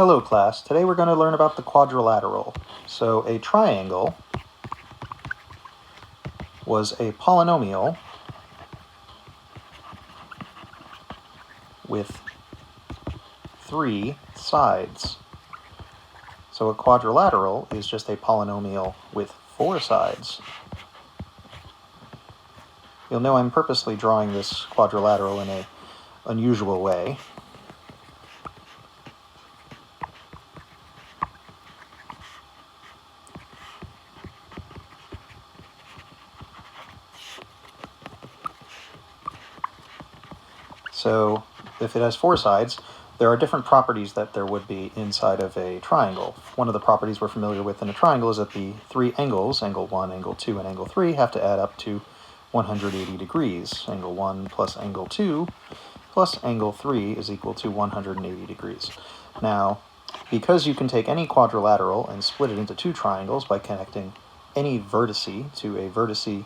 Hello class, today we're going to learn about the quadrilateral. So a triangle was a polynomial with 3 sides. So a quadrilateral is just a polynomial with 4 sides. You'll know I'm purposely drawing this quadrilateral in an unusual way. So if it has 4 sides, there are different properties that there would be inside of a triangle. One of the properties we're familiar with in a triangle is that the 3 angles, angle 1, angle 2, and angle 3, have to add up to 180 degrees. Angle 1 plus angle 2 plus angle 3 is equal to 180 degrees. Now, because you can take any quadrilateral and split it into 2 triangles by connecting any vertice to a vertice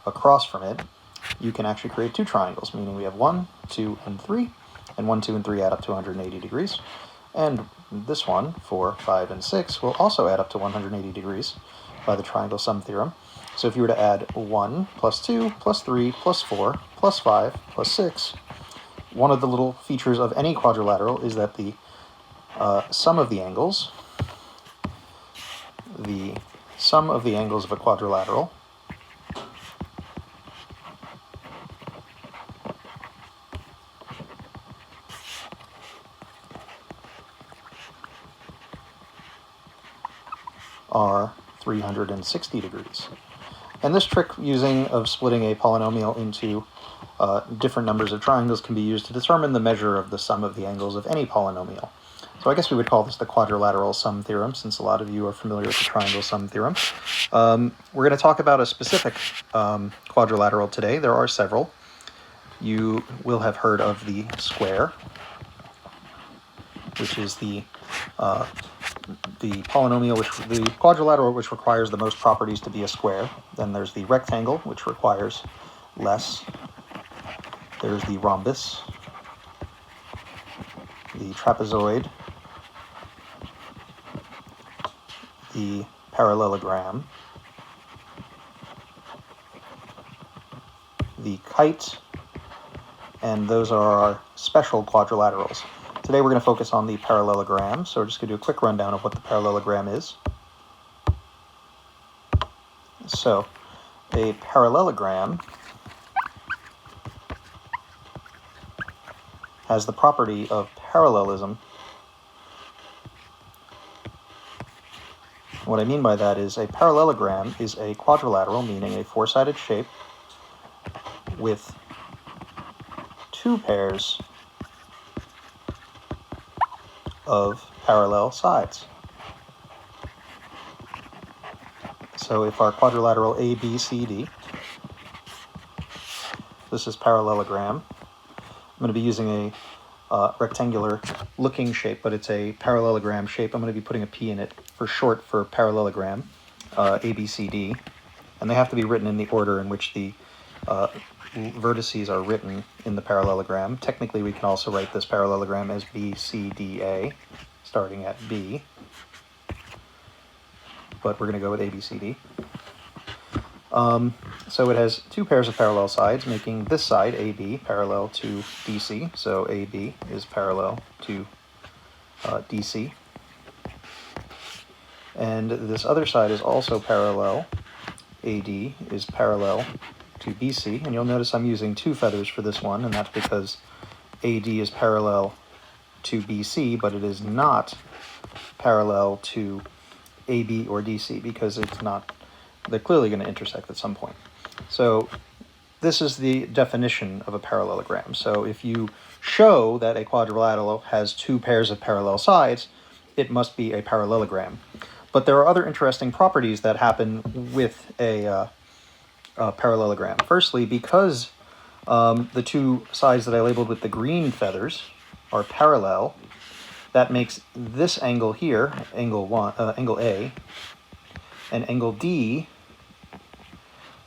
across from it, you can actually create 2 triangles, meaning we have 1, 2, and 3, and 1, 2, and 3 add up to 180 degrees. And this one, 4, 5, and 6, will also add up to 180 degrees by the triangle sum theorem. So if you were to add 1 plus 2 plus 3 plus 4 plus 5 plus 6, one of the little features of any quadrilateral is that the sum of the angles of a quadrilateral are 360 degrees. And this trick of splitting a polynomial into different numbers of triangles can be used to determine the measure of the sum of the angles of any polynomial. So I guess we would call this the quadrilateral sum theorem, since a lot of you are familiar with the triangle sum theorem. We're going to talk about a specific quadrilateral today. There are several. You will have heard of the square, which is the quadrilateral which requires the most properties to be a square. Then there's the rectangle, which requires less. There's the rhombus, the trapezoid, the parallelogram, the kite, and those are our special quadrilaterals. Today we're going to focus on the parallelogram, so we're just going to do a quick rundown of what the parallelogram is. So, a parallelogram has the property of parallelism. What I mean by that is a parallelogram is a quadrilateral, meaning a 4-sided shape with 2 pairs of parallel sides. So if our quadrilateral ABCD, this is parallelogram. I'm going to be using a rectangular looking shape, but it's a parallelogram shape. I'm going to be putting a P in it for short for parallelogram, ABCD, and they have to be written in the order in which the vertices are written in the parallelogram. Technically, we can also write this parallelogram as BCDA, starting at B, but we're going to go with ABCD. So it has 2 pairs of parallel sides, making this side, AB, parallel to DC. So AB is parallel to DC. And this other side is also parallel. AD is parallel to BC. And you'll notice I'm using 2 feathers for this one, and that's because AD is parallel to BC, but it is not parallel to AB or DC, because they're clearly going to intersect at some point. So this is the definition of a parallelogram. So if you show that a quadrilateral has 2 pairs of parallel sides, it must be a parallelogram. But there are other interesting properties that happen with a parallelogram. Firstly, because the 2 sides that I labeled with the green feathers are parallel, that makes this angle here, angle A, and angle D,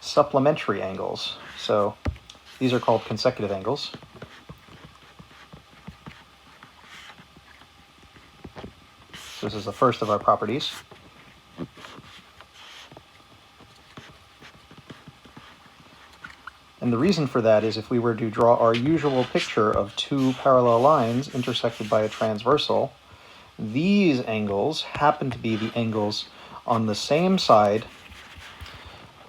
supplementary angles. So these are called consecutive angles. This is the first of our properties. And the reason for that is if we were to draw our usual picture of two parallel lines intersected by a transversal, these angles happen to be the angles on the same side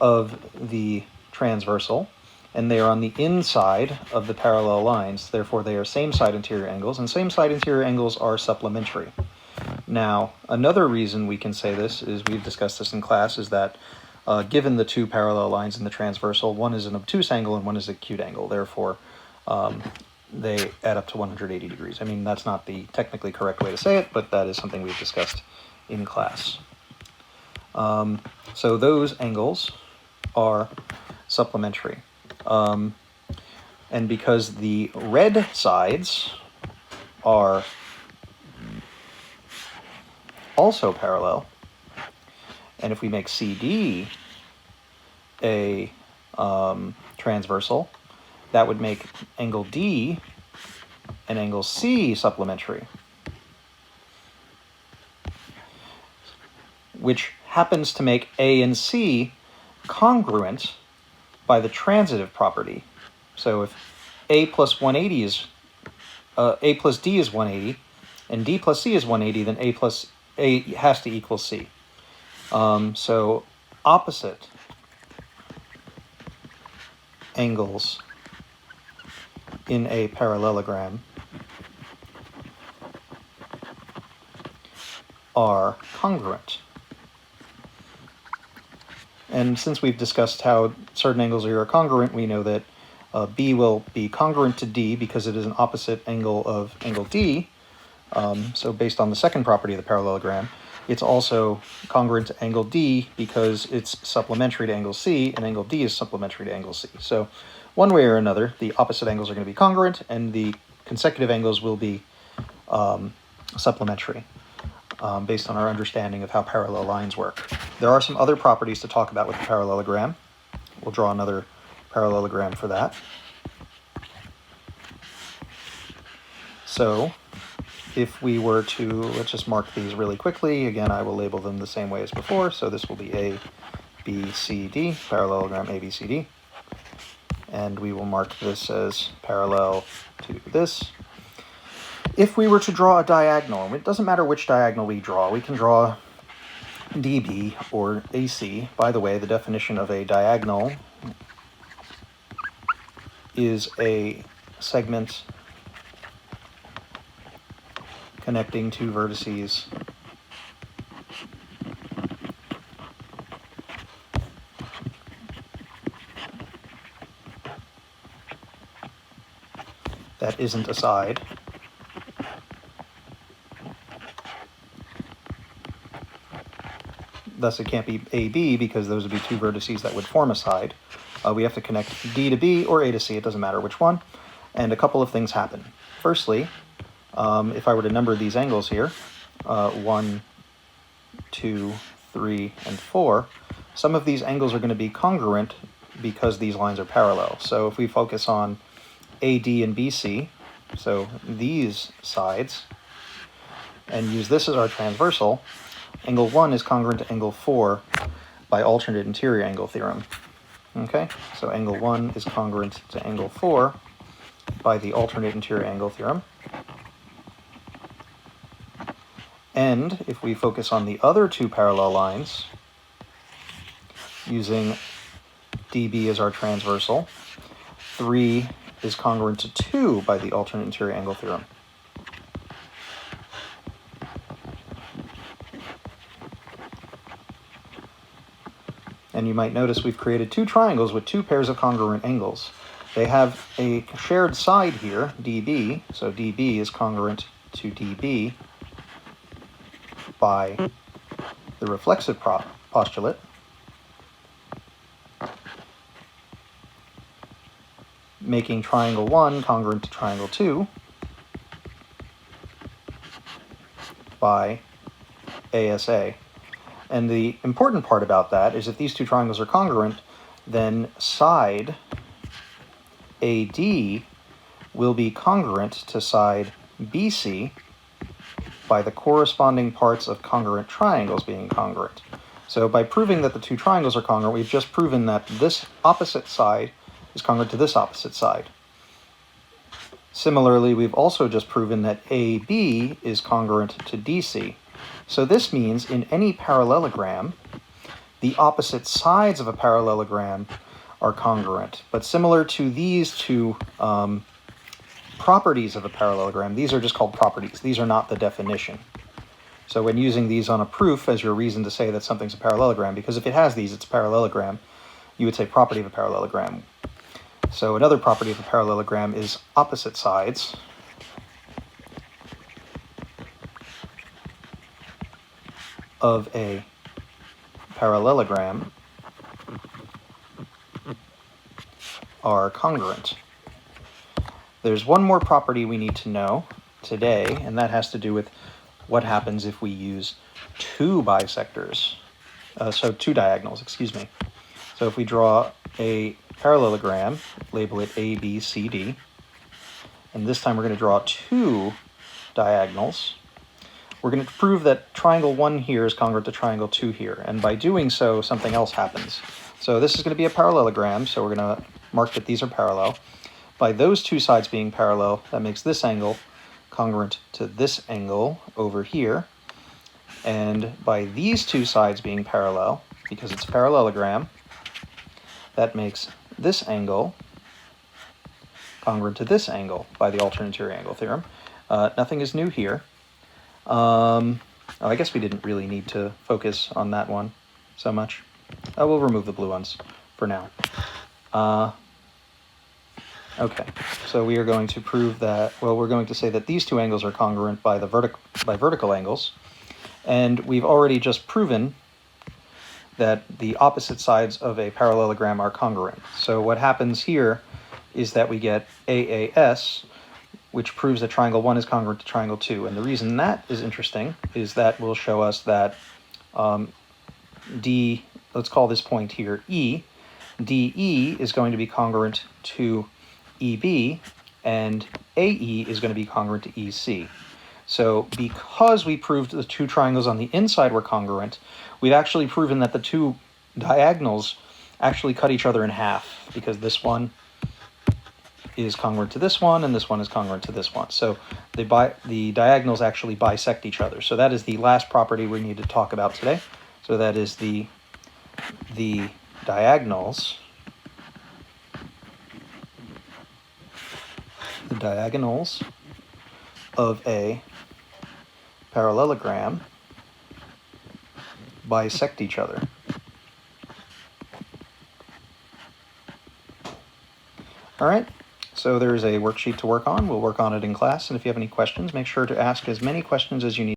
of the transversal, and they are on the inside of the parallel lines. Therefore, they are same-side interior angles, and same-side interior angles are supplementary. Now, another reason we can say this is, we've discussed this in class, is that given the two parallel lines in the transversal, one is an obtuse angle and one is an acute angle. Therefore, they add up to 180 degrees. I mean, that's not the technically correct way to say it, but that is something we've discussed in class. So those angles are supplementary. And because the red sides are also parallel, and if we make CD a transversal, that would make angle D and angle C supplementary, which happens to make A and C congruent by the transitive property. So if A plus 180 is A plus D is 180 and D plus C is 180, then A has to equal C. So opposite angles in a parallelogram are congruent. And since we've discussed how certain angles are congruent, we know that B will be congruent to D because it is an opposite angle of angle D. So based on the second property of the parallelogram, it's also congruent to angle D because it's supplementary to angle C, and angle D is supplementary to angle C. So one way or another, the opposite angles are going to be congruent, and the consecutive angles will be supplementary, based on our understanding of how parallel lines work. There are some other properties to talk about with the parallelogram. We'll draw another parallelogram for that. So if we were to, let's just mark these really quickly. Again, I will label them the same way as before. So this will be A, B, C, D, parallelogram A, B, C, D. And we will mark this as parallel to this. If we were to draw a diagonal, it doesn't matter which diagonal we draw. We can draw DB or AC. By the way, the definition of a diagonal is a segment connecting two vertices that isn't a side. Thus, it can't be AB because those would be two vertices that would form a side. We have to connect D to B or A to C, it doesn't matter which one. And a couple of things happen. Firstly, if I were to number these angles here, 1, 2, 3, and 4, some of these angles are going to be congruent because these lines are parallel. So if we focus on AD and BC, so these sides, and use this as our transversal, angle 1 is congruent to angle 4 by alternate interior angle theorem. Okay, so angle 1 is congruent to angle 4 by the alternate interior angle theorem. And if we focus on the other two parallel lines, using DB as our transversal, 3 is congruent to 2 by the alternate interior angle theorem. And you might notice we've created two triangles with two pairs of congruent angles. They have a shared side here, DB, so DB is congruent to DB by the reflexive postulate. Making triangle 1 congruent to triangle 2 by ASA. And the important part about that is if these two triangles are congruent, then side AD will be congruent to side BC by the corresponding parts of congruent triangles being congruent. So by proving that the two triangles are congruent, we've just proven that this opposite side is congruent to this opposite side. Similarly, we've also just proven that AB is congruent to DC. So this means in any parallelogram, the opposite sides of a parallelogram are congruent. But similar to these two properties of a parallelogram, these are just called properties. These are not the definition. So when using these on a proof as your reason to say that something's a parallelogram, because if it has these, it's a parallelogram, you would say property of a parallelogram. So another property of a parallelogram is opposite sides of a parallelogram are congruent. There's one more property we need to know today, and that has to do with what happens if we use two bisectors, two diagonals, excuse me. So if we draw a parallelogram, label it A, B, C, D, and this time we're going to draw two diagonals. We're going to prove that triangle 1 here is congruent to triangle 2 here, and by doing so, something else happens. So this is going to be a parallelogram, so we're going to mark that these are parallel. By those two sides being parallel, that makes this angle congruent to this angle over here, and by these two sides being parallel, because it's a parallelogram, that makes this angle congruent to this angle by the alternate interior angle theorem. Nothing is new here. I guess we didn't really need to focus on that one so much. We'll remove the blue ones for now. Okay, so we are going to prove that, well, we're going to say that these two angles are congruent by vertical angles, and we've already just proven that the opposite sides of a parallelogram are congruent. So what happens here is that we get AAS, which proves that triangle 1 is congruent to triangle 2. And the reason that is interesting is that will show us that D, let's call this point here E, DE is going to be congruent to EB, and AE is going to be congruent to EC. So because we proved the two triangles on the inside were congruent, we've actually proven that the two diagonals actually cut each other in half, because this one is congruent to this one, and this one is congruent to this one. So the diagonals actually bisect each other. So that is the last property we need to talk about today. So that is the diagonals. The diagonals of a parallelogram bisect each other. All right, so there's a worksheet to work on. We'll work on it in class, and if you have any questions, make sure to ask as many questions as you need.